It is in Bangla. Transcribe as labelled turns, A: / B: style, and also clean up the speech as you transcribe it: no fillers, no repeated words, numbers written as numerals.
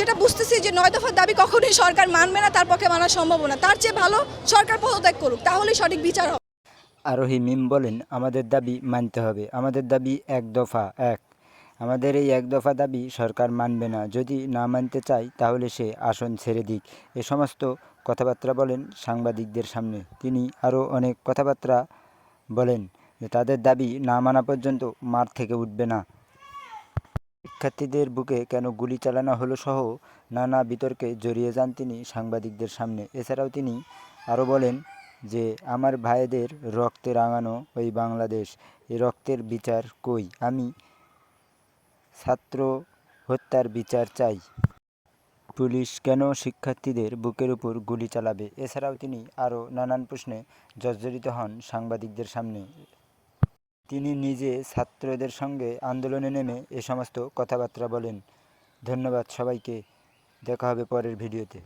A: যেটা বুঝতেছি যে 9 দফার দাবি কখনোই সরকার মানবে না, তার পক্ষে মানা সম্ভব না। তার চেয়ে ভালো সরকার পদত্যাগ করুক, তাহলেই সঠিক বিচার হবে।
B: আরোহী মিম বলেন, আমাদের দাবি মানতে হবে, আমাদের দাবি এক দফা এক। আমাদের এই এক দফা দাবি সরকার মানবে না, যদি না মানতে চায় তাহলে সে আসন ছেড়ে দিক। এ সমস্ত কথাবার্তা বলেন সাংবাদিকদের সামনে। তিনি আরও অনেক কথাবার্তা বলেন যে তাদের দাবি না মানা পর্যন্ত মাঠ থেকে উঠবে না। শিক্ষার্থীদের বুকে কেন গুলি চালানো হলো সহ নানা বিতর্কে জড়িয়ে যান তিনি সাংবাদিকদের সামনে। এছাড়াও তিনি আরও বলেন যে আমার ভাইদের রক্তে রাঙানো ওই বাংলাদেশ, এ রক্তের বিচার কই? আমি ছাত্র হত্যার বিচার চাই। পুলিশ কেন শিক্ষার্থীদের বুকের উপর গুলি চালাবে? এছাড়াও তিনি আরও নানান প্রশ্নে জর্জরিত হন সাংবাদিকদের সামনে। তিনি নিজে ছাত্রদের সঙ্গে আন্দোলনে নেমে এ সমস্ত কথাবার্তা বলেন। ধন্যবাদ সবাইকে, দেখা হবে পরের ভিডিওতে।